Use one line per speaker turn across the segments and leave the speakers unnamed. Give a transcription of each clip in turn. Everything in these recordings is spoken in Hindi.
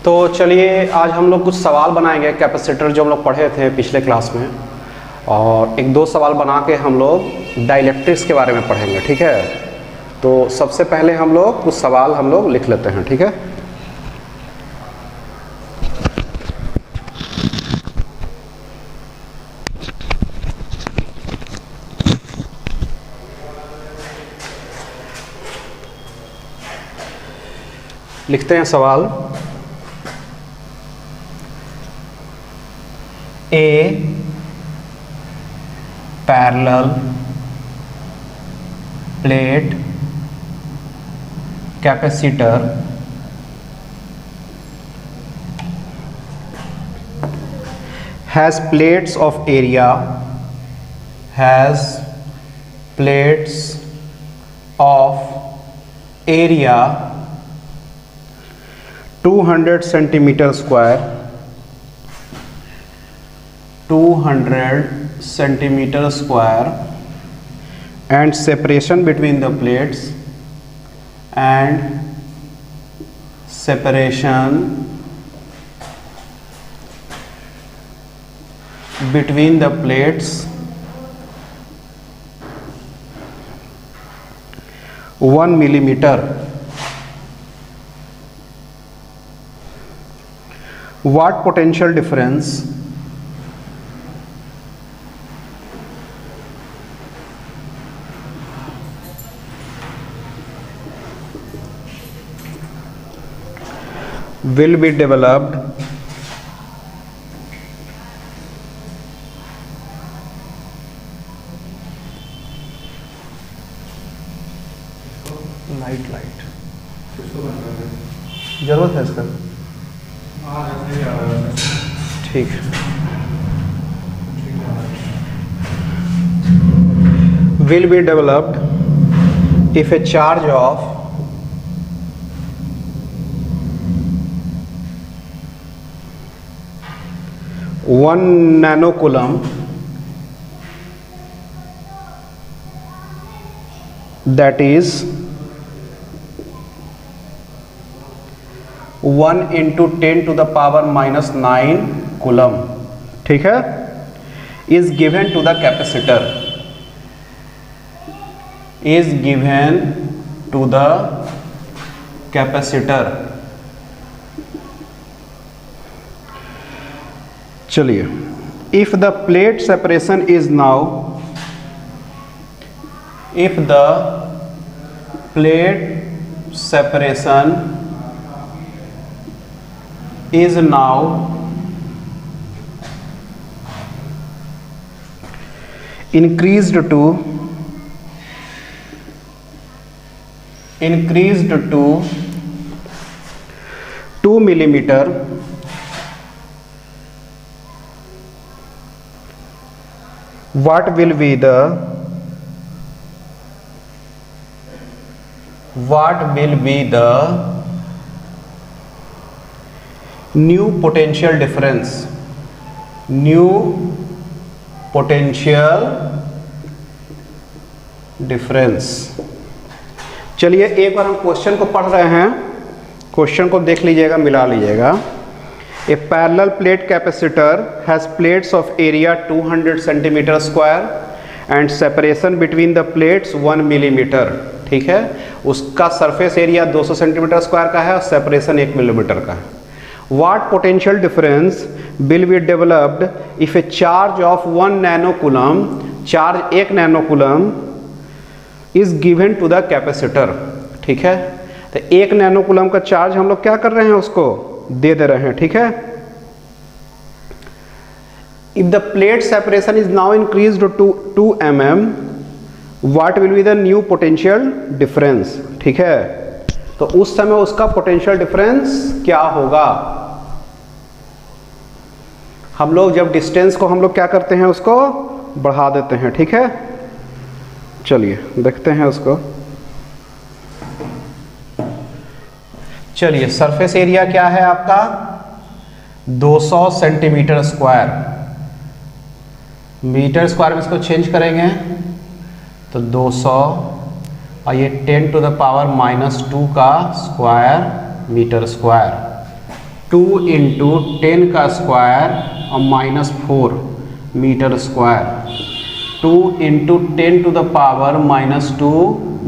तो चलिए आज हम लोग कुछ सवाल बनाएंगे कैपेसिटर जो हम लोग पढ़े थे पिछले क्लास में, और एक दो सवाल बना के हम लोग डाइलेक्ट्रिक्स के बारे में पढ़ेंगे। ठीक है, तो सबसे पहले हम लोग कुछ सवाल हम लोग लिख लेते हैं। ठीक है, लिखते हैं सवाल। A parallel plate capacitor has plates of area 200 centimeter square, 200 centimeter square, and separation between the plates between the plates 1 millimeter. What potential difference will be developed light जरूरत है इसका। ठीक, will be developed if a charge of 1 nanocoulomb, that is 1 into 10 to the power minus 9 coulomb, ठीक है, is given to the capacitor, is given to the capacitor। चलिए, if the plate separation is now, if the plate separation is now increased to 2 millimeter, what will be the new potential difference, new potential difference। चलिए एक बार हम क्वेश्चन को पढ़ रहे हैं, क्वेश्चन को देख लीजिएगा, मिला लीजिएगा। A parallel plate capacitor has plates of area 200 centimetre square and separation between the plates 1 millimetre. ठीक है, उसका सरफेस एरिया 200 सेंटीमीटर स्क्वायर का है और सेपरेशन 1 मिलीमीटर का है। What potential difference will be developed if a charge of 1 nanocoulomb, charge 1 nanocoulomb is given to the capacitor। ठीक है, तो 1 nanocoulomb का चार्ज हम लोग क्या कर रहे हैं, उसको दे रहे हैं। ठीक है, if the plate separation is now increased to 2 mm, what will be the new potential difference। ठीक है, तो उस समय उसका पोटेंशियल डिफरेंस क्या होगा। हम लोग जब डिस्टेंस को हम लोग क्या करते हैं, उसको बढ़ा देते हैं। ठीक है, चलिए देखते हैं उसको। चलिए, सरफेस एरिया क्या है आपका, 200 सेंटीमीटर स्क्वायर, मीटर स्क्वायर में इसको चेंज करेंगे तो 200 और ये 10 टू द पावर -2 का स्क्वायर मीटर स्क्वायर। 2 इंटू 10 का स्क्वायर और -4 metre square, 2 into 10 to the power -2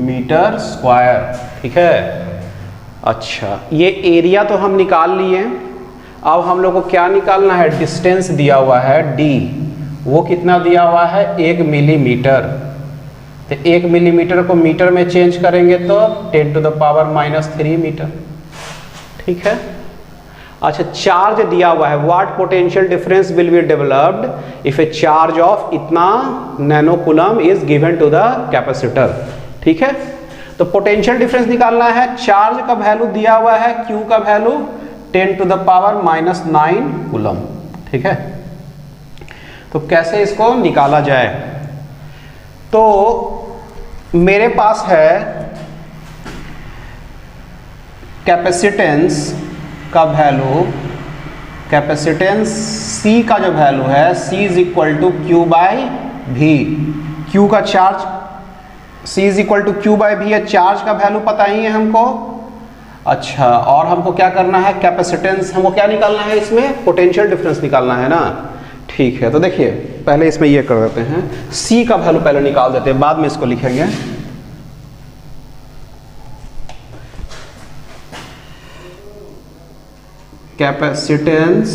metre square. ठीक है, अच्छा ये एरिया तो हम निकाल लिए। अब हम लोग को क्या निकालना है, डिस्टेंस दिया हुआ है d, वो कितना दिया हुआ है 1 मिलीमीटर। तो 1 मिलीमीटर को मीटर में चेंज करेंगे तो 10 टू द पावर -3 मीटर। ठीक है, अच्छा चार्ज दिया हुआ है, what potential difference will be developed if a charge of इतना nano coulomb is given to the capacitor. ठीक है, तो पोटेंशियल डिफरेंस निकालना है। चार्ज का वैल्यू दिया हुआ है, Q का value 10 to the power -9 coulomb. ठीक है, तो कैसे इसको निकाला जाए, तो मेरे पास है कैपेसिटेंस का वैल्यू, कैपेसिटेंस C का जो वैल्यू है C is equal to Q by V। Q का charge C is equal to Q by V है, चार्ज का वैल्यू पता ही है हमको। अच्छा, और हमको क्या करना है, कैपेसिटेंस हमको क्या निकालना है, इसमें पोटेंशियल डिफरेंस निकालना है ना। ठीक है, तो देखिए पहले इसमें ये कर देते हैं, C का वैल्यू पहले निकाल देते हैं, बाद में इसको लिखेंगे। Capacitance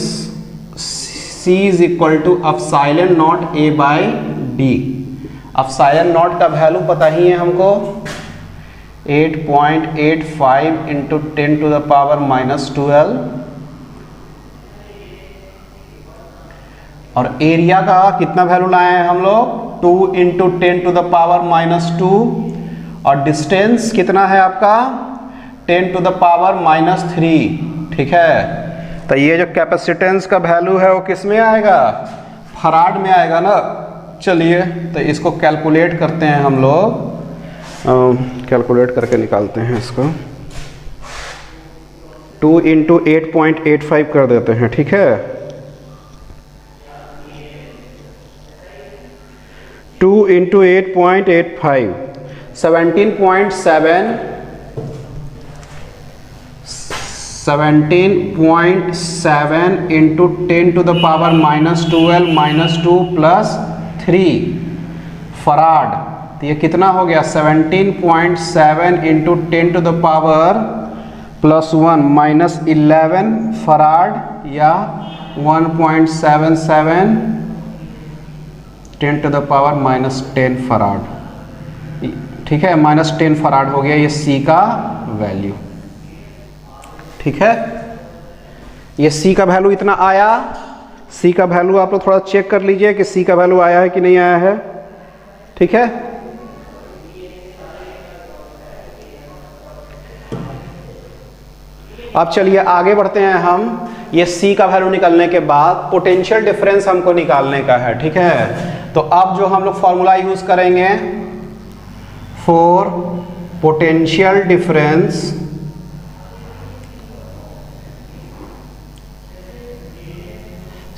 C is equal to epsilon naught A by D। Epsilon naught का वैल्यू पता ही है हमको, 8.85 इंटू 10 टू द पावर -12, और एरिया का कितना वैल्यू लाए हैं हम लोग, 2 इंटू 10 टू द पावर -2, और डिस्टेंस कितना है आपका 10 टू द पावर -3। ठीक है, तो ये जो कैपेसिटेंस का वैल्यू है वो किस में आएगा, फराड में आएगा ना। चलिए तो इसको कैलकुलेट करते हैं हम लोग, कैलकुलेट करके निकालते हैं इसको। 2 इंटू 8.85 कर देते हैं। ठीक है, 2 into 8.85 17.7 into 10 to the power -12 -2 plus 3 farad. तो ये कितना हो गया, 17.7 into 10 to the power +1 -11 farad, या 1.77 10 टू द पावर -10 फराड। ठीक है, -10 फराड हो गया ये C का वैल्यू। ठीक है, ये C का वैल्यू इतना आया। C का वैल्यू आप लोग थोड़ा चेक कर लीजिए कि C का वैल्यू आया है कि नहीं आया है। ठीक है, अब चलिए आगे बढ़ते हैं हम। ये C का वैल्यू निकालने के बाद पोटेंशियल डिफरेंस हमको निकालने का है। ठीक है, तो अब जो हम लोग फॉर्मूला यूज करेंगे for potential difference,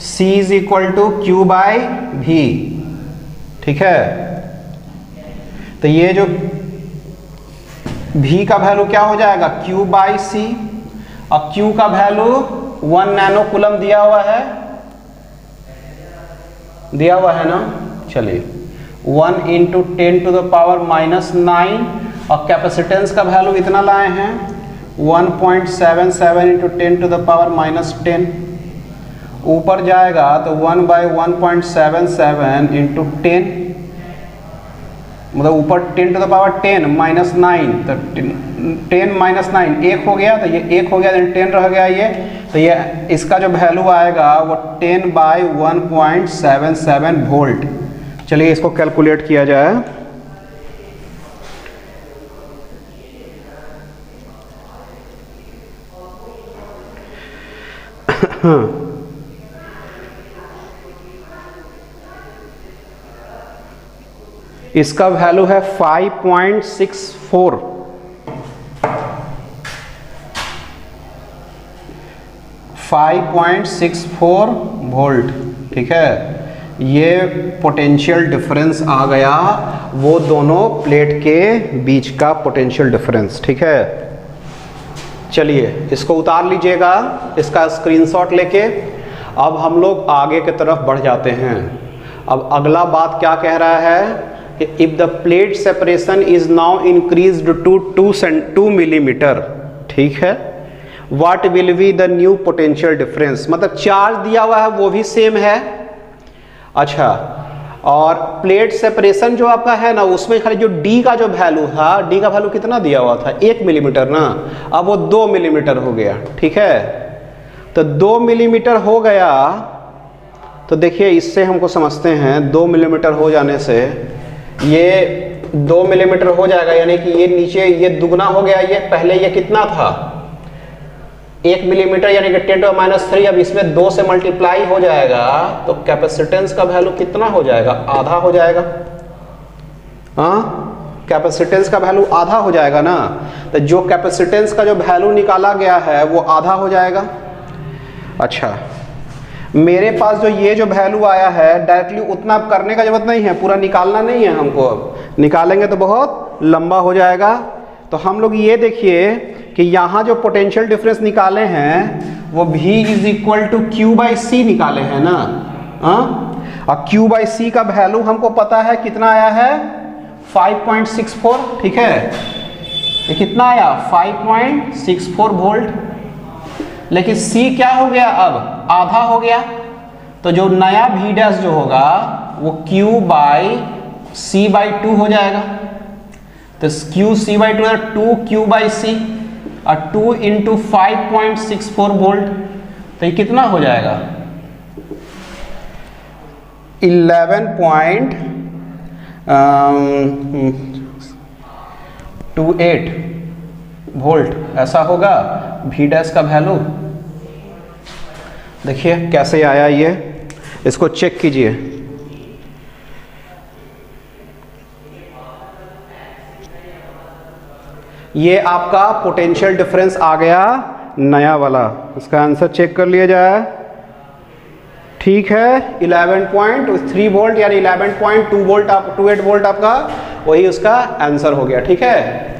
C is equal to Q by V। ठीक है, तो ये जो V का वैल्यू क्या हो जाएगा, Q बाई C, और Q का वैल्यू 1 नैनो कूलम दिया हुआ है, दिया हुआ है ना। चलिए 1 इंटू 10 टू द पावर -9, और कैपेसिटेंस का वैल्यू इतना लाए हैं 1.77 इंटू 10 टू द पावर -10, ऊपर जाएगा तो 1 बाई 1.77 इंटू 10, मतलब ऊपर 10 टू द पावर 10 -9, तो 10 -9 1 हो गया, तो ये 1 हो गया, 10 रह गया ये, तो ये इसका जो वैल्यू आएगा वो 10 बाई 1.77 वोल्ट। चलिए इसको कैलकुलेट किया जाए। इसका वैल्यू है 5.64, 5.64 वोल्ट। ठीक है, ये पोटेंशियल डिफरेंस आ गया, वो दोनों प्लेट के बीच का पोटेंशियल डिफरेंस। ठीक है, चलिए इसको उतार लीजिएगा, इसका स्क्रीनशॉट लेके। अब हम लोग आगे की तरफ बढ़ जाते हैं। अब अगला बात क्या कह रहा है, if the plate separation is now increased to 2 millimetre, ठीक है, what will be the new potential difference. मतलब चार्ज दिया हुआ है वो भी सेम है, अच्छा, और प्लेट सेपरेशन जो आपका है ना उसमें खाली जो डी का जो वैल्यू था, डी का वैल्यू कितना दिया हुआ था, 1 मिलीमीटर ना, अब वो 2 मिलीमीटर हो गया, ठीक है। तो 2 मिलीमीटर हो गया, तो देखिए इससे हमको समझते हैं 2 मिलीमीटर हो जाने से ये 2 मिलीमीटर हो जाएगा, यानी कि ये नीचे ये दुगना हो गया, ये पहले ये कितना था 1 मिलीमीटर, यानी कि 10⁻3। अब इसमें 2 से मल्टीप्लाई हो जाएगा तो कैपेसिटेंस का वैल्यू कितना हो जाएगा, आधा हो जाएगा। हाँ, कैपेसिटेंस का वैल्यू आधा हो जाएगा ना, तो जो कैपेसिटेंस का जो वैल्यू निकाला गया है वो आधा हो जाएगा। अच्छा, मेरे पास जो ये जो वैल्यू आया है डायरेक्टली उतना करने का जरूरत नहीं है, पूरा निकालना नहीं है हमको, अब निकालेंगे तो बहुत लंबा हो जाएगा। तो हम लोग ये देखिए कि यहाँ जो पोटेंशियल डिफरेंस निकाले हैं वो V is equal to Q/C निकाले हैं ना, और Q/C का वैल्यू हमको पता है कितना आया है 5.64, ठीक है, ये कितना आया 5.64 वोल्ट। लेकिन C क्या हो गया, अब आधा हो गया, तो जो नया V' जो होगा वो Q/C/2 हो जाएगा। तो QC/2 है 2Q/C, और 2 इंटू 5.64 वोल्ट, तो ये कितना हो जाएगा 11.28 वोल्ट, ऐसा होगा V' का वैल्यू। देखिए कैसे आया ये, इसको चेक कीजिए। ये आपका पोटेंशियल डिफरेंस आ गया नया वाला, इसका आंसर चेक कर लिया जाए, ठीक है 11.3 वोल्ट, यानी 11.2 वोल्ट, 28 वोल्ट आपका वही उसका आंसर हो गया, ठीक है।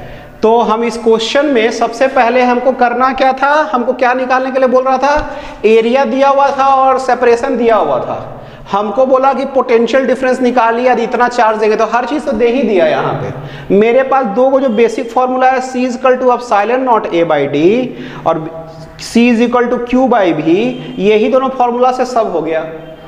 तो हम इस क्वेश्चन में सबसे पहले हमको करना क्या था, हमको क्या निकालने के लिए बोल रहा था, एरिया दिया हुआ था और सेपरेशन दिया हुआ था। हमको बोला कि पोटेंशियल डिफरेंस निकालिए, यदि इतना चार्ज देंगे, तो हर चीज तो दे ही दिया यहाँ पे। मेरे पास दो को जो बेसिक फॉर्मूला है, C is equal to epsilon naught A/D और C is equal to Q/V, यही दोनों फॉर्मूला से सब हो गया।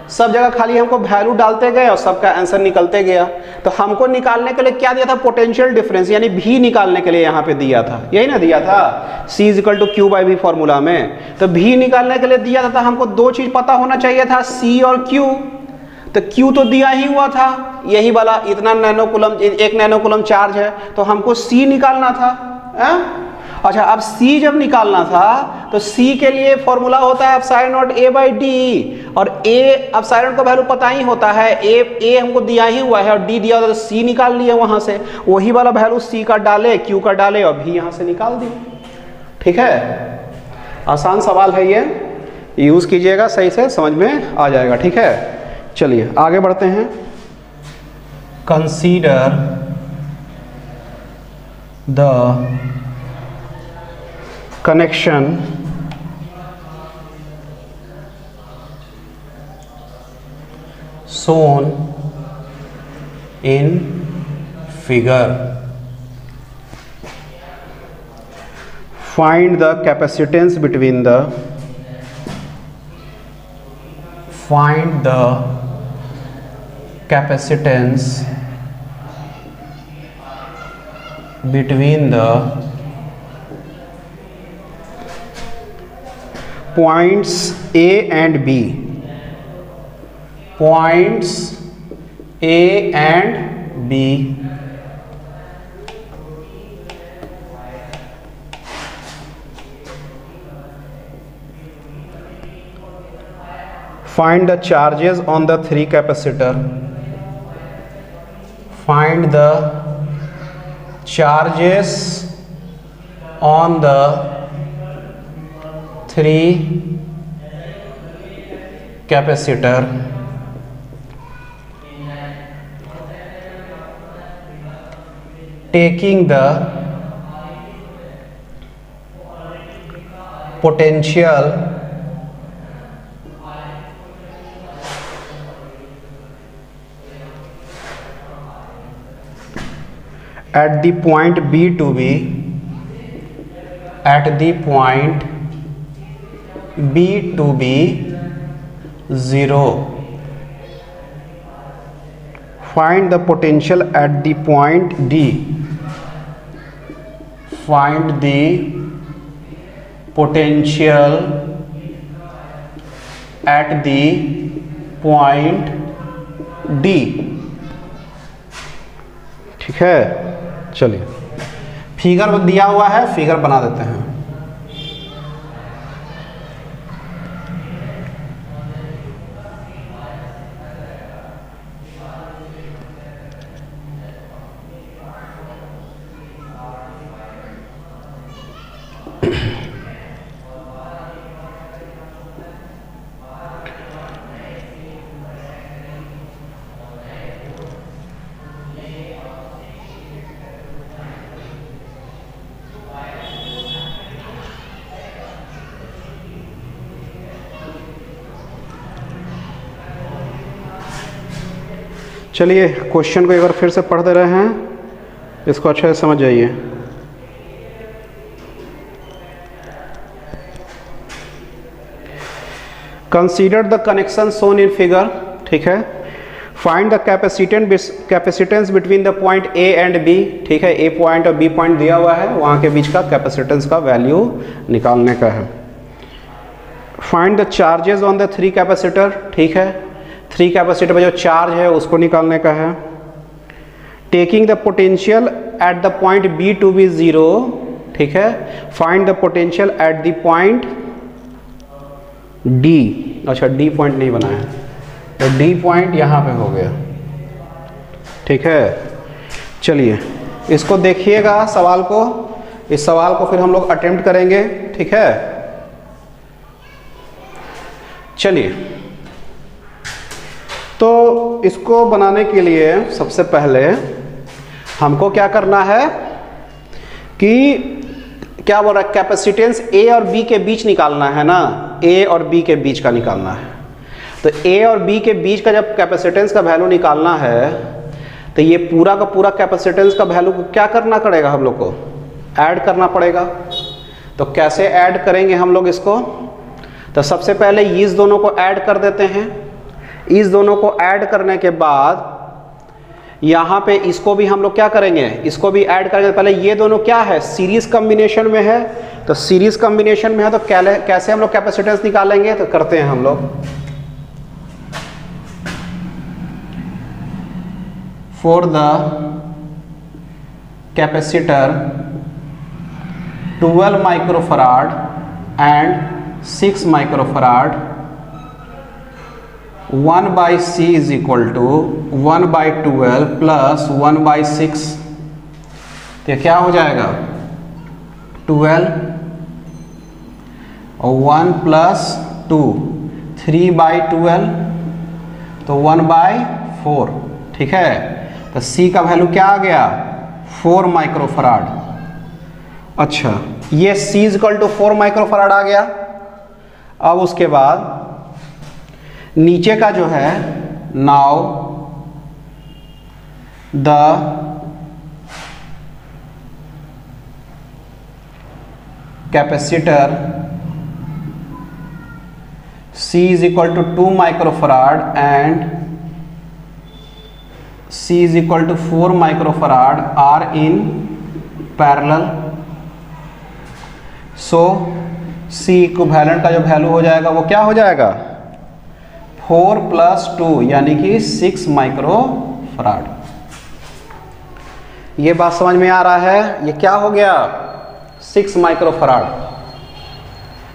सब जगह खाली हमको वैल्यू डालते गए और सबका आंसर निकलते गया। तो हमको निकालने के लिए क्या दिया था, पोटेंशियल डिफरेंस, यानी V निकालने के लिए यहाँ पे दिया था, यही ना दिया था C is equal to Q/V formula में। तो V निकालने के लिए दिया था, तो हमको दो चीज पता होना चाहिए था, C और Q। तो Q तो दिया ही हुआ था, यही वाला इतना nano coulomb, 1 nano coulomb charge है, तो हमको C निकालना था। अच्छा, अब C जब निकालना था तो C के लिए फॉर्मूला होता है एप्सिलॉन नॉट A/D, और A एप्सिलॉन का वैल्यू पता ही होता है, A हमको दिया ही हुआ है और D दिया होता है, तो C निकाल लिए वहां से, वही वाला वैल्यू C का डाले, Q का डाले और V यहां से निकाल दिए, ठीक है। आसान सवाल है ये, यूज कीजिएगा, सही से समझ में आ जाएगा, ठीक है। चलिए आगे बढ़ते हैं। Consider the connection shown in figure. Find the capacitance between the points A and B. Points A and B. Find the charges on the 3 capacitor. Find the charges on the 3 capacitor. Taking the potential at the point B to be at the point B to be 0. Find the potential at the point D. Find the potential at the point D. ठीक है, चलिए फिगर दिया हुआ है, फिगर बना देते हैं। चलिए क्वेश्चन को एक बार फिर से पढ़ दे रहे हैं, इसको अच्छे से समझ जाइए। Consider the connection shown in figure, ठीक है। Find the capacitance between the point A and B, ठीक है। ए पॉइंट और बी पॉइंट दिया हुआ है, वहाँ के बीच का कैपेसिटेंस का वैल्यू निकालने का है। Find the charges on the 3 capacitor, ठीक है। 3 कैपेसिटर में जो चार्ज है उसको निकालने का है। Taking the potential at the point B to be 0, ठीक है। Find the potential at the point D, अच्छा डी पॉइंट नहीं बना है, तो डी पॉइंट यहाँ पे हो गया, ठीक है। चलिए इसको देखिएगा सवाल को, इस सवाल को फिर हम लोग अटेम्प्ट करेंगे, ठीक है। चलिए तो इसको बनाने के लिए सबसे पहले हमको क्या करना है कि क्या बोल रहा है, कैपेसिटेंस ए और बी के बीच निकालना है ना, ए और बी के बीच का निकालना है। तो ए और बी के बीच का जब कैपेसिटेंस का वैल्यू निकालना है तो ये पूरा का पूरा कैपेसिटेंस का वैल्यू को क्या करना पड़ेगा, हम लोग को ऐड करना पड़ेगा। तो कैसे ऐड करेंगे हम लोग इसको, तो सबसे पहले इस दोनों को ऐड कर देते हैं। इस दोनों को ऐड करने के बाद यहाँ पे इसको भी हम लोग क्या करेंगे, इसको भी ऐड करेंगे। पहले ये दोनों क्या है, सीरीज कॉम्बिनेशन में है, तो सीरीज कॉम्बिनेशन में है तो कैसे हम लोग कैपेसिटेंस निकालेंगे, तो करते हैं हम लोग। For the capacitor 12 microfarad and 6 microfarad 1/c is equal to 1/12 plus 1/6, तो क्या हो जाएगा 12 और 1 प्लस 2 3/12, तो 1/4, ठीक है। तो c का वैल्यू क्या आ गया 4 माइक्रोफराड। अच्छा ये c is equal to 4 microfarad आ गया। अब उसके बाद नीचे का जो है, now the capacitor C is equal to 2 microfarad and C is equal to 4 microfarad are in parallel. So C equivalent का जो वैल्यू हो जाएगा वो क्या हो जाएगा 4 + 2 यानी कि 6 माइक्रोफराड। ये बात समझ में आ रहा है, ये क्या हो गया 6 माइक्रोफराड।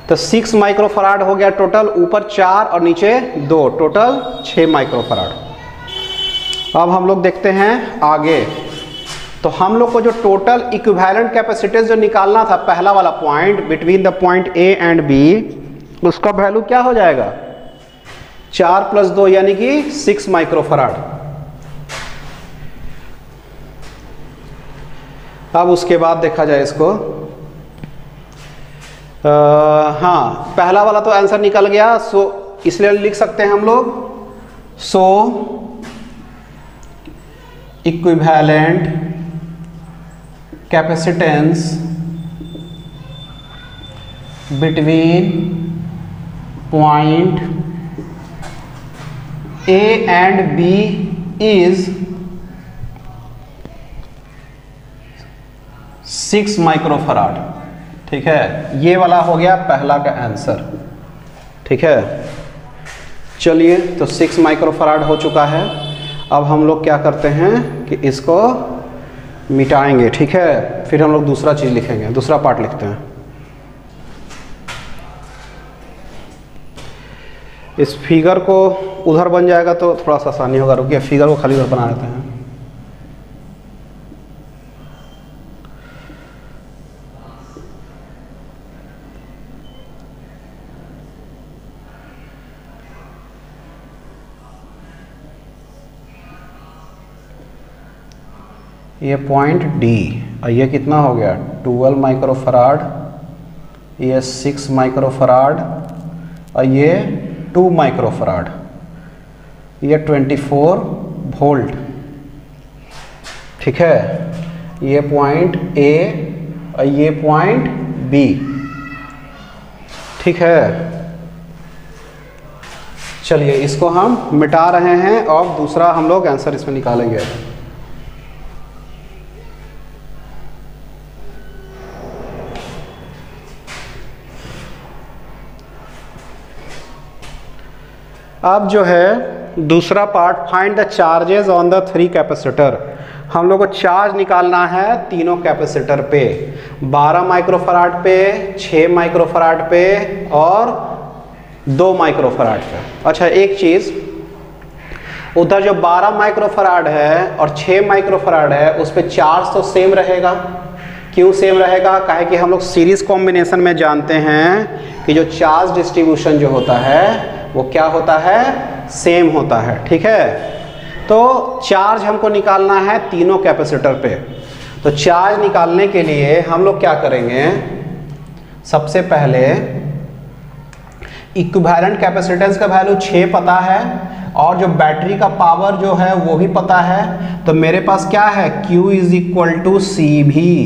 तो 6 माइक्रोफराड हो गया टोटल, ऊपर 4 और नीचे 2, टोटल 6 माइक्रोफराड। अब हम लोग देखते हैं आगे। तो हम लोग को जो टोटल इक्विवेलेंट कैपेसिटेंस जो निकालना था, पहला वाला point between the point A and B, उसका वैल्यू क्या हो जाएगा 4 + 2 यानी कि 6 माइक्रोफराड। अब उसके बाद देखा जाए इसको, हाँ, पहला वाला तो आंसर निकल गया, सो इसलिए लिख सकते हैं हम लोग so equivalent capacitance between point A and B is 6 microfarad. ठीक है, ये वाला हो गया पहला का आंसर। ठीक है, चलिए तो 6 माइक्रोफराड हो चुका है। अब हम लोग क्या करते हैं कि इसको मिटाएंगे। ठीक है, फिर हम लोग दूसरा चीज़ लिखेंगे, दूसरा पार्ट लिखते हैं। इस फिगर को उधर बन जाएगा तो थोड़ा सा आसानी होगा। रुकिए, फिगर को खाली उधर बना देते हैं। ये पॉइंट डी, और ये कितना हो गया 12 माइक्रोफराड, ये 6 माइक्रोफराड, और ये 2 माइक्रोफराड, ये 24 वोल्ट। ठीक है, ये पॉइंट ए और ये पॉइंट बी। ठीक है, चलिए इसको हम मिटा रहे हैं और दूसरा हम लोग आंसर इसमें निकालेंगे। अब जो है दूसरा part, find the charges on the 3 capacitor. हम लोग को चार्ज निकालना है तीनों कैपेसिटर पे, 12 माइक्रोफराड पे, 6 माइक्रोफराड पे और 2 माइक्रोफराड पे। अच्छा, एक चीज़, उधर जो 12 माइक्रोफराड है और 6 माइक्रोफराड है उस पर चार्ज तो सेम रहेगा। क्यों सेम रहेगा? काहे कि हम लोग सीरीज कॉम्बिनेशन में जानते हैं कि जो चार्ज डिस्ट्रीब्यूशन जो होता है वो क्या होता है, सेम होता है। ठीक है, तो चार्ज हमको निकालना है तीनों कैपेसिटर पे। तो चार्ज निकालने के लिए हम लोग क्या करेंगे, सबसे पहले इक्विवेलेंट कैपेसिटेंस का वैल्यू 6 पता है और जो बैटरी का पावर जो है वो भी पता है। तो मेरे पास क्या है, Q इज इक्वल टू सी भी,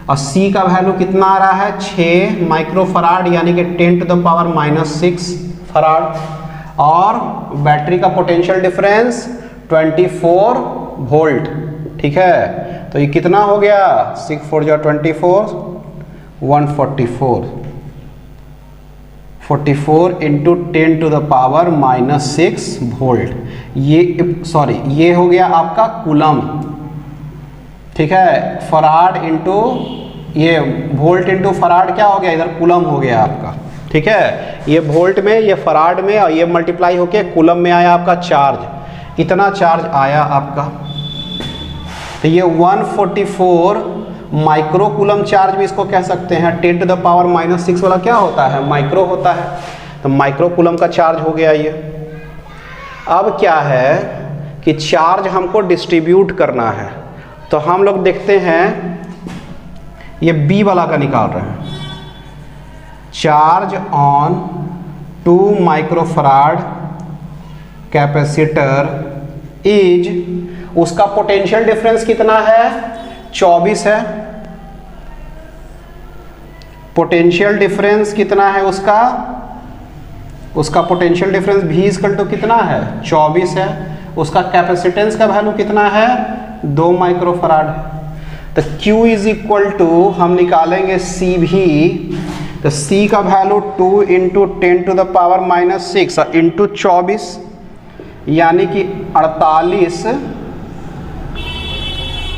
और C का वैल्यू कितना आ रहा है 6 माइक्रोफराड, यानी कि 10 टू द पावर -6 फराड, और बैटरी का पोटेंशियल डिफरेंस 24 वोल्ट। ठीक है, तो ये कितना हो गया, 6 4 जा 24, 144, 44 into 10 to the power -6 volt. ये सॉरी, ये हो गया आपका कूलम। ठीक है, फराड इंटू ये वोल्ट इंटू फराड क्या हो गया, इधर कूलम हो गया आपका। ठीक है, ये वोल्ट में, ये फराड में, और ये मल्टीप्लाई होके कूलम में आया आपका चार्ज। इतना चार्ज आया आपका, तो ये 144 माइक्रो कूलम चार्ज भी इसको कह सकते हैं। 10 टू द पावर -6 वाला क्या होता है, माइक्रो होता है, तो माइक्रो कूलम का चार्ज हो गया ये। अब क्या है कि चार्ज हमको डिस्ट्रीब्यूट करना है, तो हम लोग देखते हैं ये बी वाला का निकाल रहे हैं। Charge on 2 microfarad capacitor is, उसका पोटेंशियल डिफरेंस कितना है, 24 है। पोटेंशियल डिफरेंस कितना है उसका, उसका potential difference V equal to कितना है, 24 है। उसका कैपेसिटेंस का वैल्यू कितना है, 2 माइक्रोफराड है। तो Q इज इक्वल टू हम निकालेंगे C भी, तो C का value 2 into 10 to the power -6 into 24, यानी कि 48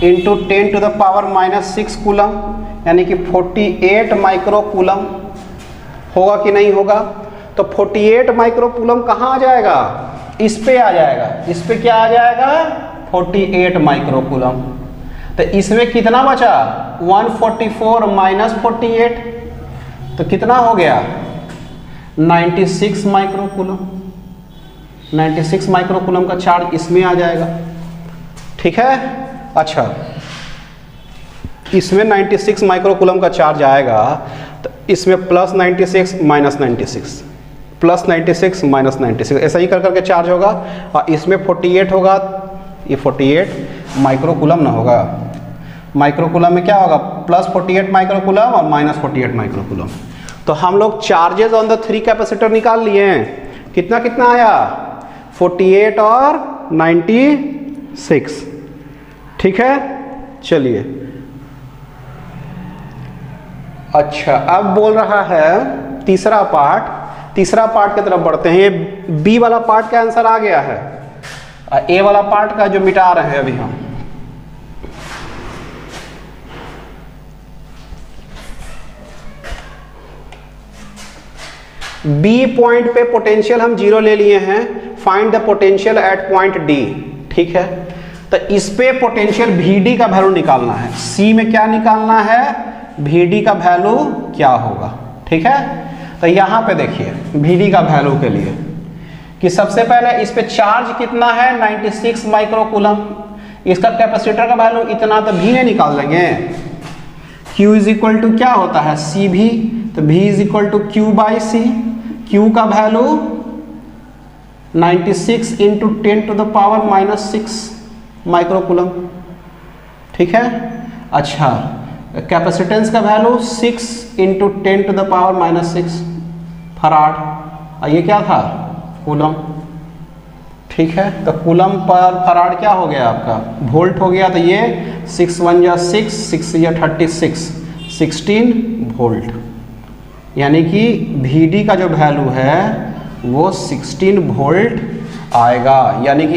into 10 to the power -6 coulomb, यानी कि 48 माइक्रो कूलम होगा कि नहीं होगा। तो 48 माइक्रो कूलम कहाँ आ जाएगा, इस पे आ जाएगा। इस पे क्या आ जाएगा, 48 माइक्रो कूलम। तो इसमें कितना बचा, 144 माइनस 48, तो कितना हो गया 96 माइक्रो कूलम। 96 माइक्रो कूलम का चार्ज इसमें आ जाएगा। ठीक है, अच्छा इसमें 96 माइक्रो कूलम का चार्ज आएगा। तो इसमें प्लस 96 माइनस 96, प्लस 96 माइनस 96, ऐसा ही कर करके चार्ज होगा। और इसमें 48 होगा, ये 48 माइक्रोकूलम ना होगा। माइक्रोकूलम में क्या होगा, प्लस 48 माइक्रोकूलम और माइनस 48 माइक्रोकूलम। तो हम लोग चार्जेस ऑन द 3 कैपेसिटर निकाल लिए हैं। कितना कितना आया, 48 और 96, ठीक है। चलिए अच्छा, अब बोल रहा है तीसरा पार्ट। तीसरा पार्ट की तरफ बढ़ते हैं। ये बी वाला पार्ट का आंसर आ गया है, ए वाला पार्ट का जो मिटा रहे हैं अभी हम। बी पॉइंट पे पोटेंशियल हम 0 ले लिए हैं। Find the potential eight point D, ठीक है। तो इस पे पोटेंशियल VD का वैल्यू निकालना है। सी में क्या निकालना है, VD का वैल्यू क्या होगा, ठीक है। तो यहां पे देखिए VD का वैल्यू के लिए कि सबसे पहले इस पे चार्ज कितना है, 96 माइक्रोकूलम। इसका कैपेसिटर का वैल्यू इतना, तो V ने निकाल लेंगे। Q इज इक्वल टू क्या होता है, CV, तो V is equal to Q by C। Q का value 96 into 10 to the power minus 6 microcoulomb, ठीक है। अच्छा, कैपेसिटेंस का value 6 into 10 to the power minus 6 farad. ये क्या था, कूलम, ठीक है। तो कूलम पर फराड क्या हो गया आपका, वोल्ट हो गया। तो ये 6 1 जा 6, 6 या 36, 16 वोल्ट। यानी कि VD का जो वैल्यू है वो 16 वोल्ट आएगा। यानी कि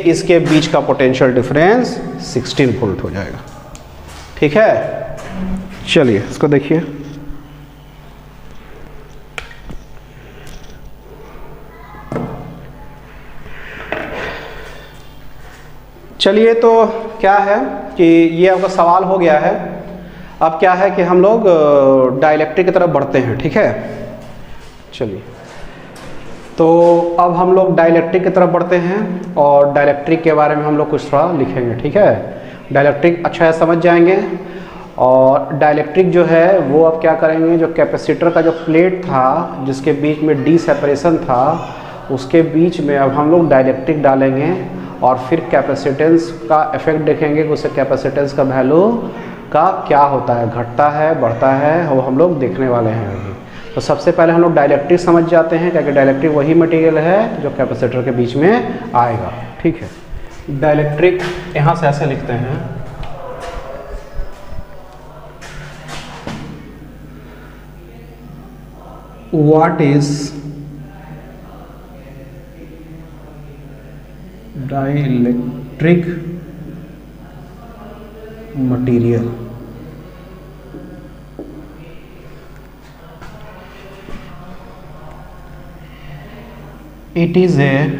इसके बीच का पोटेंशियल डिफरेंस 16 वोल्ट हो जाएगा, ठीक है। चलिए इसको देखिए। चलिए तो क्या है कि ये आपका सवाल हो गया है। अब क्या है कि हम लोग डाइलेक्ट्रिक की तरफ बढ़ते हैं, ठीक है। चलिए तो अब हम लोग डाइलेक्ट्रिक की तरफ बढ़ते हैं और डाइलेक्ट्रिक के बारे में हम लोग कुछ थोड़ा लिखेंगे, ठीक है। डाइलेक्ट्रिक अच्छा है, समझ जाएंगे। और डाइलेक्ट्रिक जो है वो अब क्या करेंगे, जो कैपेसिटर का जो प्लेट था जिसके बीच में डी सेपरेशन था, उसके बीच में अब हम लोग डाइलेक्ट्रिक डालेंगे और फिर कैपेसिटेंस का इफेक्ट देखेंगे कि उससे कैपेसिटेंस का वैल्यू का क्या होता है, घटता है बढ़ता है, वो हम लोग देखने वाले हैं अभी। तो सबसे पहले हम लोग डाइलेक्ट्रिक समझ जाते हैं, क्योंकि डाइलेक्ट्रिक वही मटेरियल है जो कैपेसिटर के बीच में आएगा, ठीक है। डाइलेक्ट्रिक यहाँ से ऐसे लिखते हैं, what is dielectric material. It is a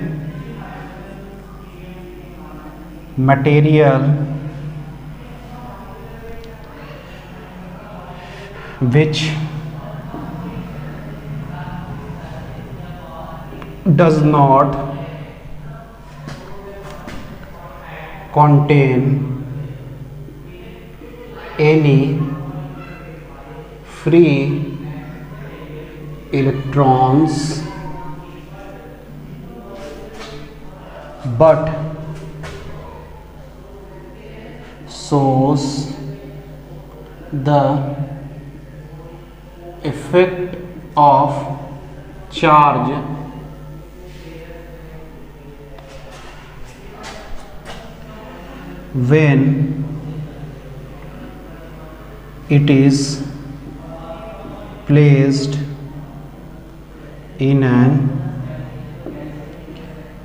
material which does not contain any free electrons but shows the effect of charge when it is placed in an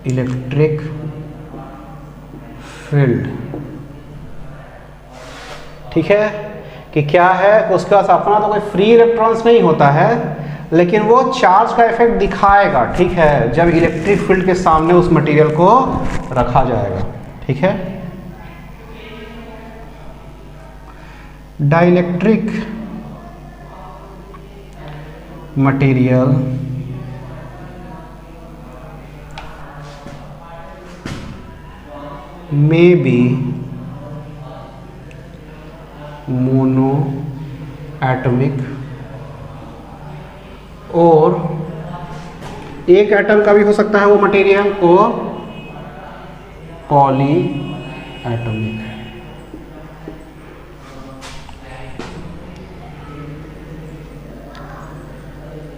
electric field, ठीक है। कि क्या है, उसका अपना तो कोई फ्री इलेक्ट्रॉन्स नहीं होता है, लेकिन वो चार्ज का इफेक्ट दिखाएगा, ठीक है, जब इलेक्ट्रिक फील्ड के सामने उस मटेरियल को रखा जाएगा, ठीक है। Dielectric material may be monoatomic और एक एटम का भी हो सकता है वो मटेरियल, और poly atomic.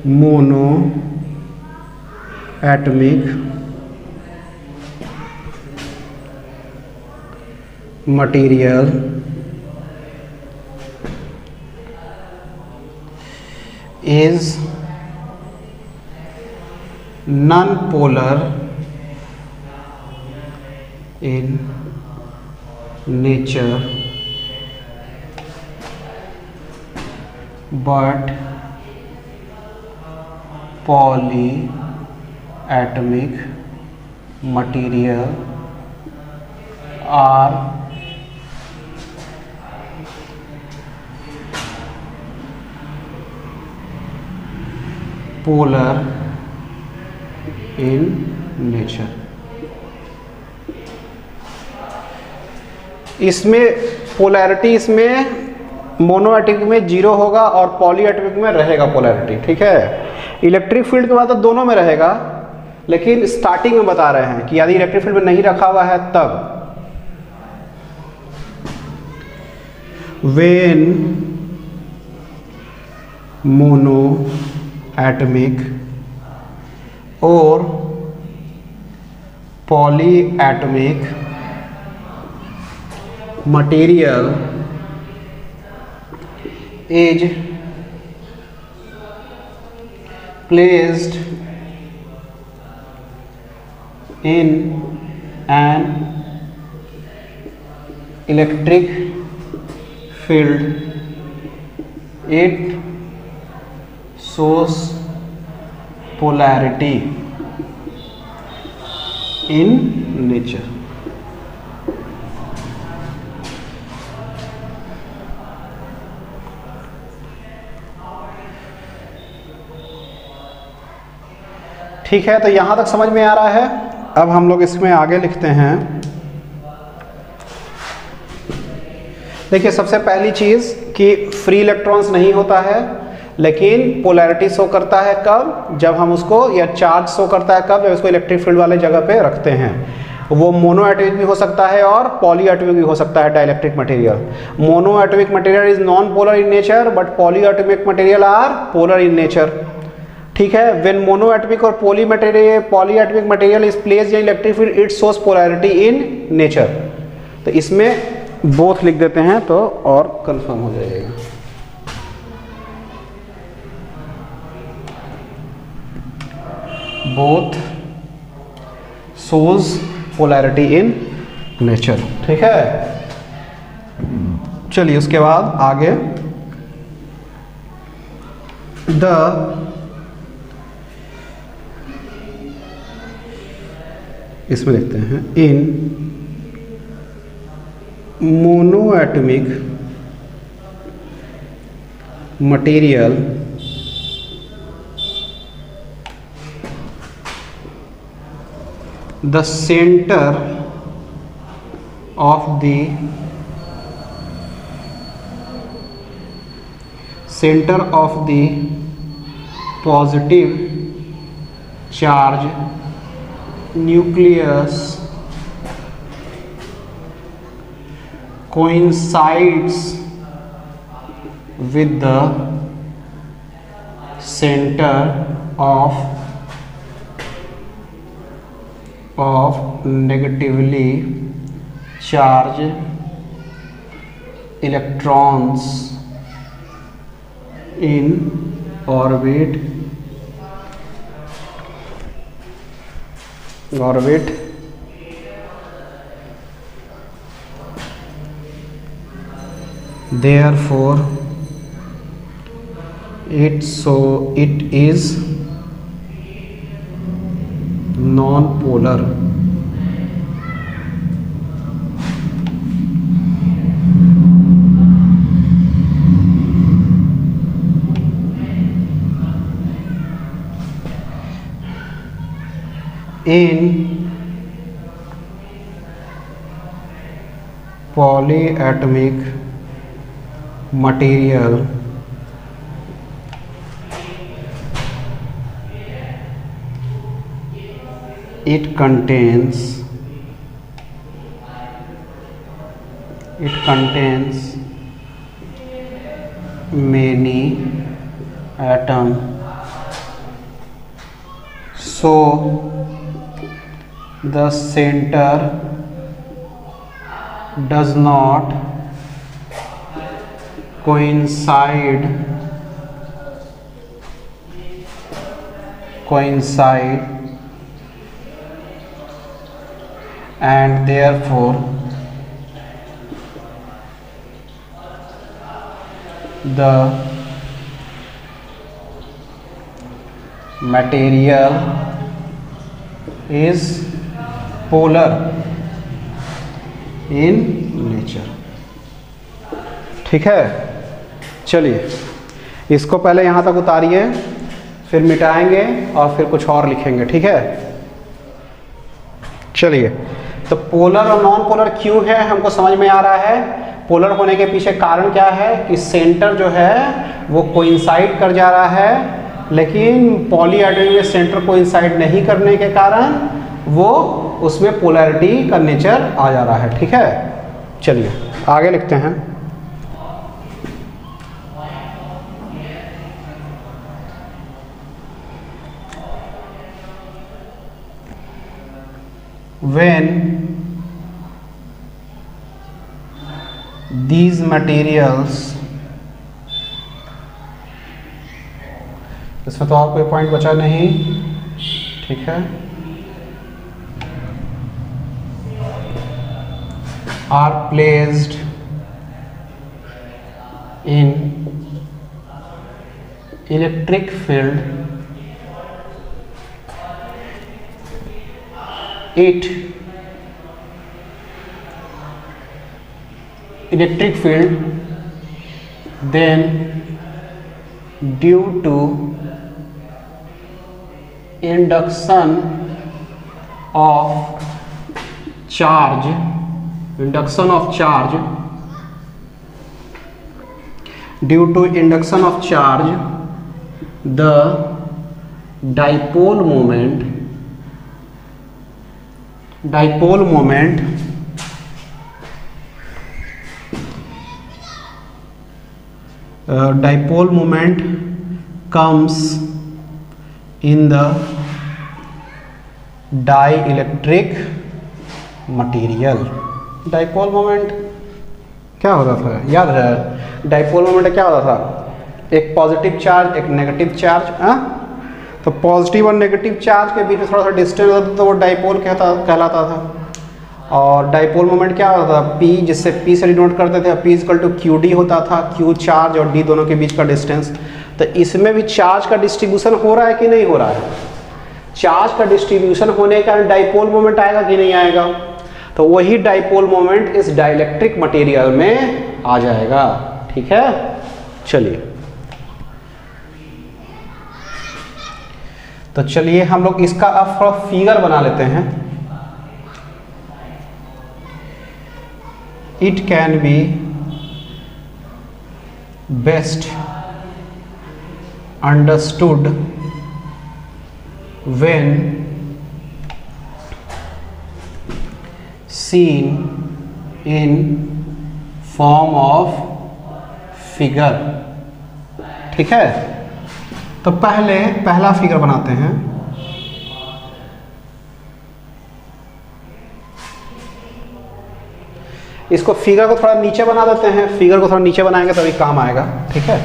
Mono atomic material is non-polar in nature but polyatomic material are polar in nature। इसमें पोलैरिटी, इसमें मोनोएटॉमिक में 0 होगा और पॉलीएटॉमिक में रहेगा पोलैरिटी, ठीक है। इलेक्ट्रिक फील्ड के बाद तो दोनों में रहेगा, लेकिन स्टार्टिंग में बता रहे हैं कि यदि इलेक्ट्रिक फील्ड में नहीं रखा हुआ है तब व्हेन मोनो एटॉमिक और polyatomic material is placed in an electric field, it shows polarity in nature। ठीक है, तो यहां तक समझ में आ रहा है। अब हम लोग इसमें आगे लिखते हैं। देखिए, सबसे पहली चीज कि फ्री इलेक्ट्रॉन्स नहीं होता है, लेकिन पोलैरिटी शो करता है कब, जब हम उसको, या चार्ज शो करता है कब, जब इसको इलेक्ट्रिक फील्ड वाले जगह पे रखते हैं। वो मोनो एटॉमिक भी हो सकता है और पॉली एटॉमिक भी हो सकता है, dielectric material. Mono atomic material is non polar in nature but poly atomic material are polar in nature, ठीक है। व्हेन मोनो एटॉमिक और poly atomic material is placed in electric field it shows polarity in nature. तो इसमें बोथ लिख देते हैं तो और कंफर्म हो जाएगा। Both shows polarity in nature, ठीक है। चलिए उसके बाद आगे इसमें लिखते हैं in monoatomic material the centre of the positive charge nucleus coincides with the center of negatively charged electrons in orbit therefore it is non-polar। in polyatomic material it contains many atoms, so the center does not coincide and therefore the material is polar in nature। ठीक है, चलिए इसको पहले यहाँ तक उतारिए, फिर मिटाएंगे और फिर कुछ और लिखेंगे। ठीक है, चलिए तो पोलर और नॉन पोलर क्यों है हमको समझ में आ रहा है। पोलर होने के पीछे कारण क्या है कि सेंटर जो है वो कोइंसाइड कर जा रहा है, लेकिन पॉलीएटॉमिक में सेंटर कोइंसाइड नहीं करने के कारण वो उसमें पोलैरिटी का नेचर आ जा रहा है। ठीक है, चलिए आगे लिखते हैं। When these materials, इसमें तो और कोई पॉइंट बचा नहीं। ठीक है, are placed in electric field, then due to induction of charge, the dipole moment comes in the dielectric material। Dipole moment क्या होता था याद है? डाइपोल मोमेंट क्या होता था? एक पॉजिटिव चार्ज एक नेगेटिव चार्ज, तो पॉजिटिव और नेगेटिव चार्ज के बीच में थोड़ा सा डिस्टेंस होता था तो वो डाइपोल कहलाता था। और डाइपोल मोमेंट क्या होता था? P, जिससे P से डिनोट करते थे, P इक्वल टू QD होता था, Q चार्ज और D दोनों के बीच का डिस्टेंस। तो इसमें भी चार्ज का डिस्ट्रीब्यूशन हो रहा है कि नहीं हो रहा है? चार्ज का डिस्ट्रीब्यूशन होने के कारण डाइपोल मोमेंट आएगा कि नहीं आएगा? तो वही डाइपोल मोमेंट इस डाइलेक्ट्रिक मटेरियल में आ जाएगा। ठीक है, चलिए तो चलिए हम लोग इसका अब थोड़ा फिगर बना लेते हैं। It can be best understood when seen in form of figure. ठीक है, तो पहला फिगर बनाते हैं। इसको फिगर को थोड़ा नीचे बना देते हैं, फिगर को थोड़ा नीचे बनाएंगे तभी काम आएगा। ठीक है,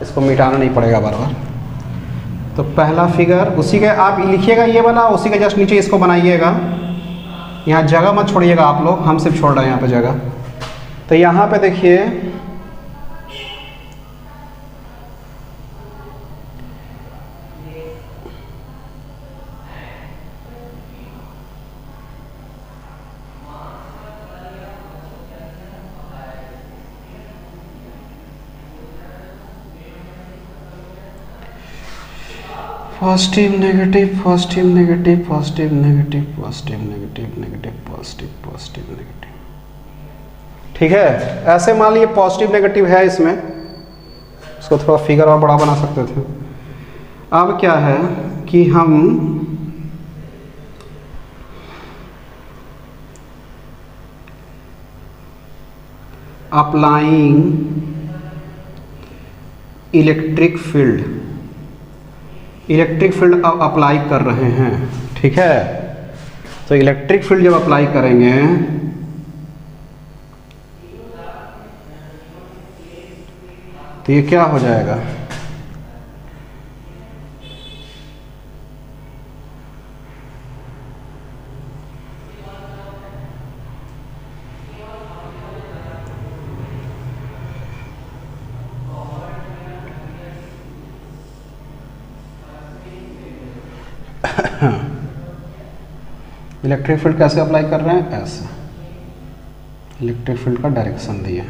इसको मिटाना नहीं पड़ेगा बार बार। तो पहला फिगर उसी के आप लिखिएगा ये वाला, उसी के जस्ट नीचे इसको बनाइएगा। यहाँ जगह मत छोड़िएगा आप लोग, हम सिर्फ छोड़ रहे हैं यहाँ पे जगह। तो यहाँ पे देखिए positive negative positive negative positive negative positive negative negative positive positive negative. ठीक है, ऐसे मान लीजिए पॉजिटिव नेगेटिव है इसमें, इसको थोड़ा फिगर और बड़ा बना सकते थे। अब क्या है कि हम applying electric field, electric field apply कर रहे हैं, ठीक है। तो इलेक्ट्रिक फील्ड जब अप्लाई करेंगे तो ये क्या हो जाएगा, इलेक्ट्रिक फील्ड कैसे अप्लाई कर रहे हैं, ऐसे इलेक्ट्रिक फील्ड का डायरेक्शन दिया।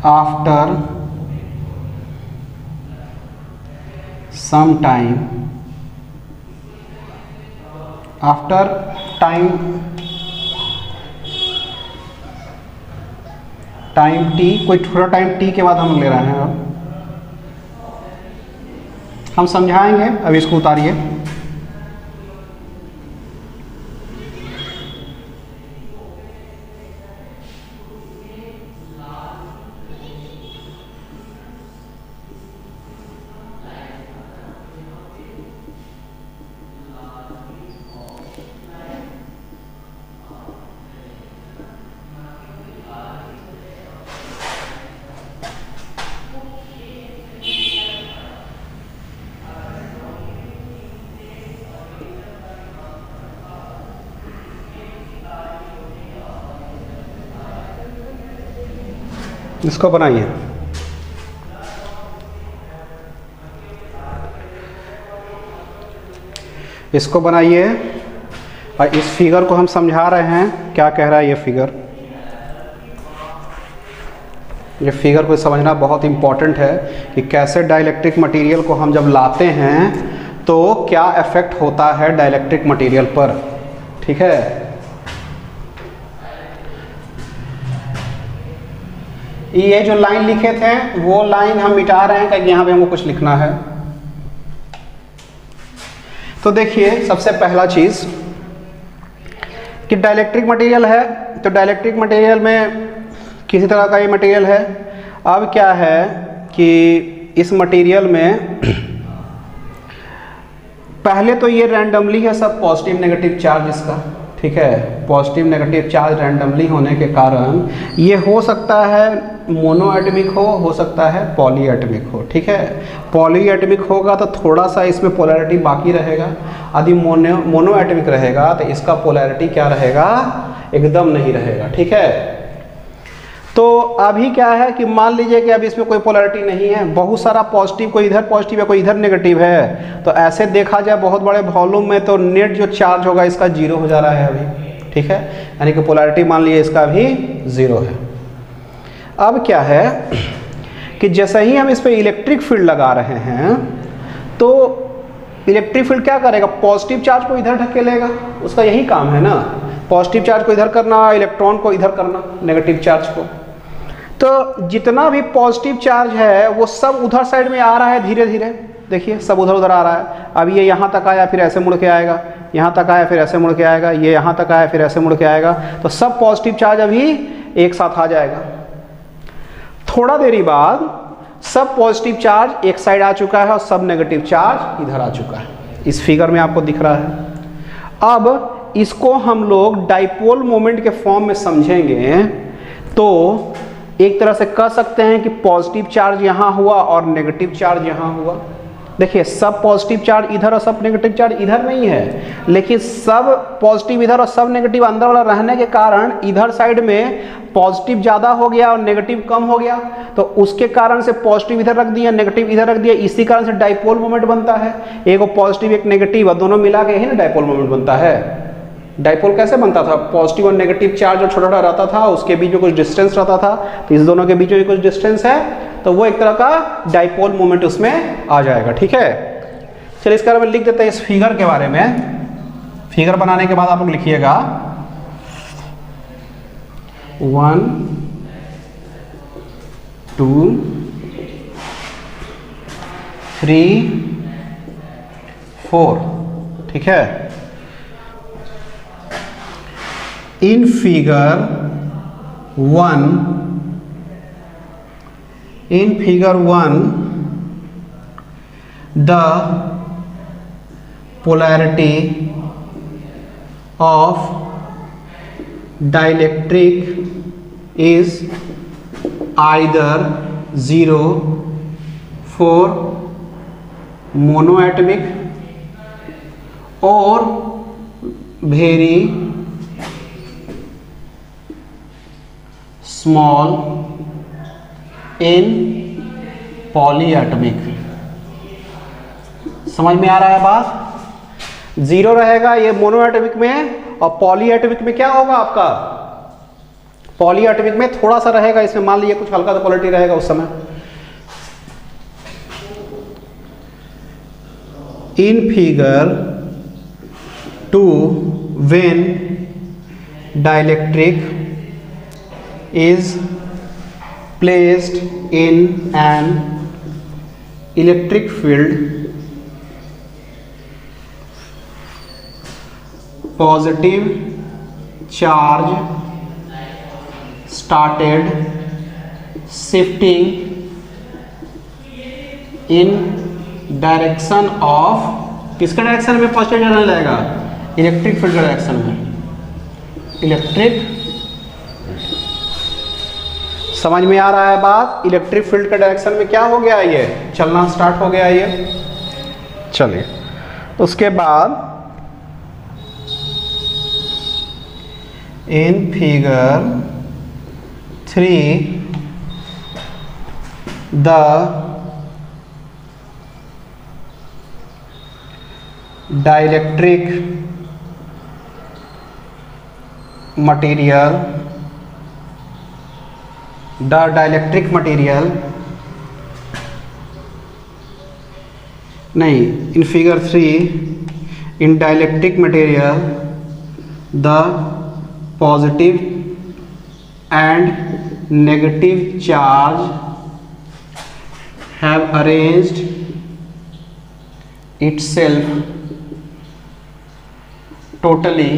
After some time, after time t, कोई थोड़ा टाइम t के बाद हम ले रहे हैं, अब हम समझाएंगे, अब इसको उतारिए। इसको बनाइए, इसको बनाइए और इस फिगर को हम समझा रहे हैं क्या कह रहा है ये फिगर। ये फिगर को समझना बहुत इम्पॉर्टेंट है कि कैसे डाइलेक्ट्रिक मटेरियल को हम जब लाते हैं तो क्या इफेक्ट होता है डाइलेक्ट्रिक मटेरियल पर, ठीक है। ये जो लाइन लिखे थे वो लाइन हम मिटा रहे हैं क्योंकि यहाँ पे हमको कुछ लिखना है। तो देखिए सबसे पहला चीज कि डाइलेक्ट्रिक मटेरियल है, तो डाइलेक्ट्रिक मटेरियल में किसी तरह का ये मटेरियल है। अब क्या है कि इस मटेरियल में पहले तो ये रैंडमली है सब पॉजिटिव नेगेटिव चार्ज इसका, ठीक है। पॉजिटिव नेगेटिव चार्ज रैंडमली होने के कारण ये हो सकता है मोनो एटमिक हो सकता है पॉली एटमिक हो, ठीक है। पॉली एटमिक होगा तो थोड़ा सा इसमें पोलैरिटी बाकी रहेगा, यदि मोनो एटमिक रहेगा तो इसका पोलैरिटी क्या रहेगा, एकदम नहीं रहेगा, ठीक है। तो अभी क्या है कि मान लीजिए कि अभी इसमें कोई पोलैरिटी नहीं है, बहुत सारा पॉजिटिव, कोई इधर पॉजिटिव है कोई इधर नेगेटिव है, तो ऐसे देखा जाए बहुत बड़े वॉल्यूम में तो नेट जो चार्ज होगा इसका जीरो हो जा रहा है अभी, ठीक है। यानी कि पोलैरिटी मान लीजिए इसका भी जीरो है। अब क्या है कि जैसे ही हम इस पर इलेक्ट्रिक फील्ड लगा रहे हैं तो इलेक्ट्रिक फील्ड क्या करेगा, पॉजिटिव चार्ज को इधर ढकेलेगा, उसका यही काम है ना, पॉजिटिव चार्ज को इधर करना, इलेक्ट्रॉन को इधर करना, नेगेटिव चार्ज को। तो जितना भी पॉजिटिव चार्ज है वो सब उधर साइड में आ रहा है धीरे धीरे, देखिए सब उधर उधर आ रहा है। अब ये यहाँ तक आया फिर ऐसे मुड़ के आएगा, यहाँ तक आया फिर ऐसे मुड़ के आएगा, ये यहाँ तक आया फिर ऐसे मुड़ के आएगा, तो सब पॉजिटिव चार्ज अभी एक साथ आ जाएगा। थोड़ा देरी बाद सब पॉजिटिव चार्ज एक साइड आ चुका है और सब नेगेटिव चार्ज इधर आ चुका है, इस फिगर में आपको दिख रहा है। अब इसको हम लोग डाइपोल मोमेंट के फॉर्म में समझेंगे तो एक तरह से कह सकते हैं कि पॉजिटिव चार्ज यहाँ हुआ और नेगेटिव चार्ज यहाँ हुआ। देखिए सब पॉजिटिव चार्ज इधर और सब नेगेटिव चार्ज इधर नहीं है, लेकिन सब पॉजिटिव इधर और सब नेगेटिव अंदर वाला रहने के कारण इधर साइड में पॉजिटिव ज़्यादा हो गया और नेगेटिव कम हो गया, तो उसके कारण से पॉजिटिव इधर रख दिया नेगेटिव इधर रख दिया, इसी कारण से डाइपोल मोमेंट बनता है। एक पॉजिटिव एक नेगेटिव और दोनों मिला के ही ना डाइपोल मोमेंट बनता है। डाइपोल कैसे बनता था, पॉजिटिव और नेगेटिव चार्ज जो छोटा छोटा रहता था उसके बीच में कुछ डिस्टेंस रहता था, तो इस दोनों के बीच में कुछ डिस्टेंस है तो वो एक तरह का डाइपोल मोमेंट उसमें आ जाएगा, ठीक है। चलिए इसके बारे में लिख देते हैं इस फिगर के बारे में। फिगर बनाने के बाद आप लोग लिखिएगा 1 2 3 4, ठीक है। In figure 1 the polarity of dielectric is either 0 for monoatomic or very small in polyatomic। समझ में आ रहा है बात? 0 रहेगा ये मोनोएटमिक में, और पॉलीएटमिक में क्या होगा आपका? पॉलीएटमिक में थोड़ा सा रहेगा, इसमें मान लीजिए कुछ हल्का सा पोलैरिटी रहेगा उस समय। In figure 2 when dielectric is placed in an electric field, positive charge started shifting in direction of, किसका डायरेक्शन में पॉजिटिव चार्ज लगेगा? इलेक्ट्रिक फील्ड का डायरेक्शन में। इलेक्ट्रिक, समझ में आ रहा है बात? इलेक्ट्रिक फील्ड का डायरेक्शन में क्या हो गया? ये चलना स्टार्ट हो गया ये। चलिए उसके बाद in figure 3 the dielectric material, the dielectric material, नहीं, in figure 3 in dielectric material the positive and negative charge have arranged itself totally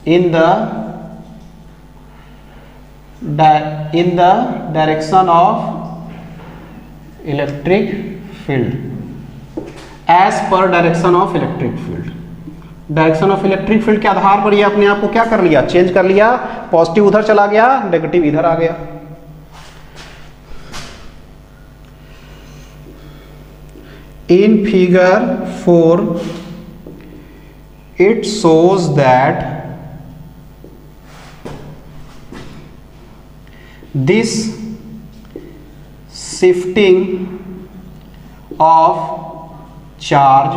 in the direction of electric field, as per direction of electric field। Direction of electric field के आधार पर ये अपने आप को क्या कर लिया? चेंज कर लिया। पॉजिटिव उधर चला गया, नेगेटिव इधर आ गया। In figure 4 it shows that this shifting of charge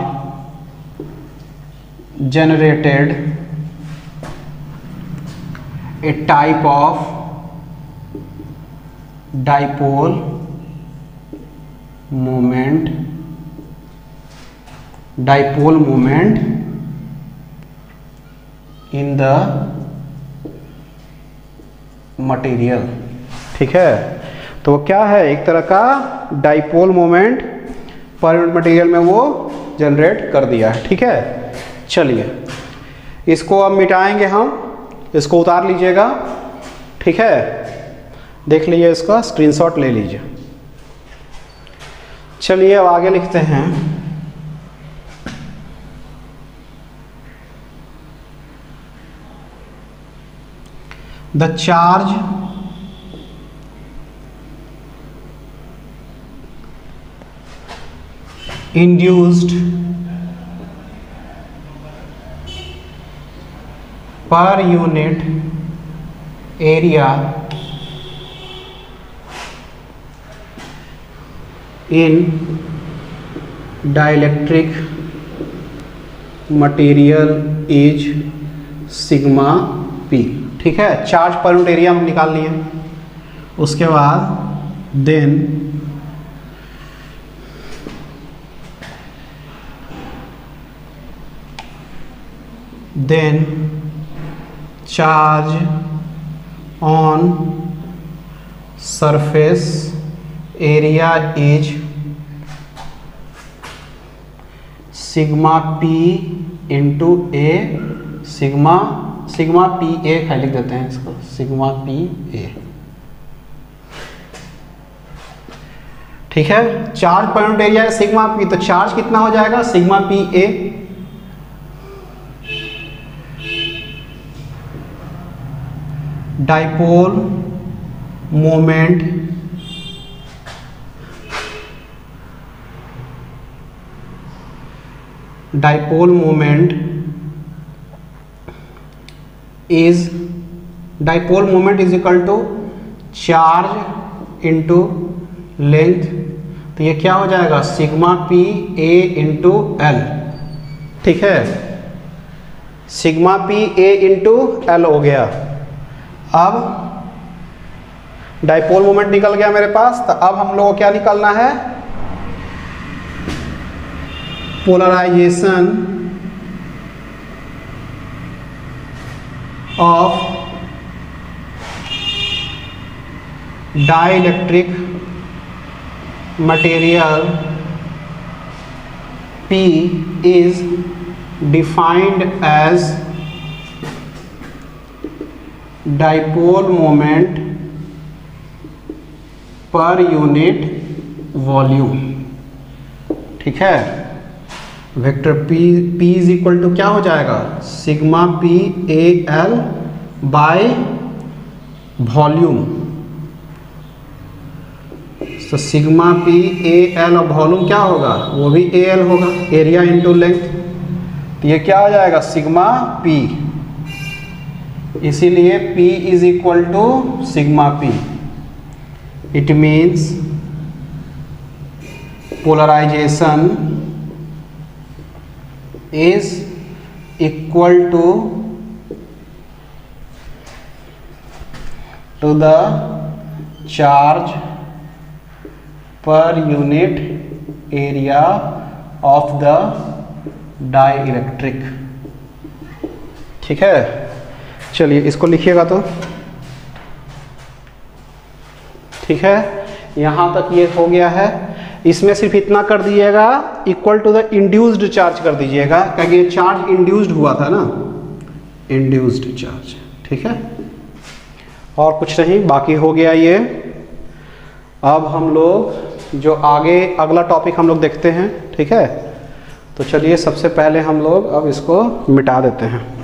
generated a type of dipole moment in the material, ठीक है। तो क्या है? एक तरह का डाइपोल मोमेंट पर मटेरियल में वो जनरेट कर दिया है, ठीक है। चलिए इसको अब मिटाएंगे हम, इसको उतार लीजिएगा, ठीक है। देख लीजिए, इसका स्क्रीनशॉट ले लीजिए। चलिए अब आगे लिखते हैं। The charge induced per unit area in dielectric material is sigma p, ठीक है। चार्ज पर यूनिट एरिया हम निकाल लिए। उसके बाद then then charge on surface area is sigma p into a sigma p a लिख देते हैं इसको, सिग्मा p a। ठीक है, चार्ज पर यूनिट एरिया है सिग्मा p, तो चार्ज कितना हो जाएगा sigma p a। Dipole moment is equal to charge into length, तो ये क्या हो जाएगा sigma p a into L. ठीक है, sigma p a into L हो गया। अब डाइपोल मोमेंट निकल गया मेरे पास, तो अब हम लोगों को क्या निकालना है, polarisation of dielectric material P is defined as dipole moment पर यूनिट वॉल्यूम। ठीक है, vector P is equal to क्या हो जाएगा sigma p a l by volume. तो सिग्मा p a l और वॉल्यूम क्या होगा, वो भी a l होगा, एरिया इंटू लेंथ। तो ये क्या हो जाएगा सिग्मा p, इसीलिए P is equal to sigma p। It means polarisation is equal to the charge per unit area of the dielectric। ठीक है, चलिए इसको लिखिएगा तो। ठीक है, यहां तक ये हो गया है। इसमें सिर्फ इतना कर दीजिएगा, equal to the induced charge कर दीजिएगा, क्योंकि ये चार्ज इंड्यूस्ड हुआ था ना, इंड्यूस्ड चार्ज। ठीक है, और कुछ नहीं, बाकी हो गया ये। अब हम लोग जो आगे अगला टॉपिक हम लोग देखते हैं। ठीक है, तो चलिए सबसे पहले हम लोग अब इसको मिटा देते हैं।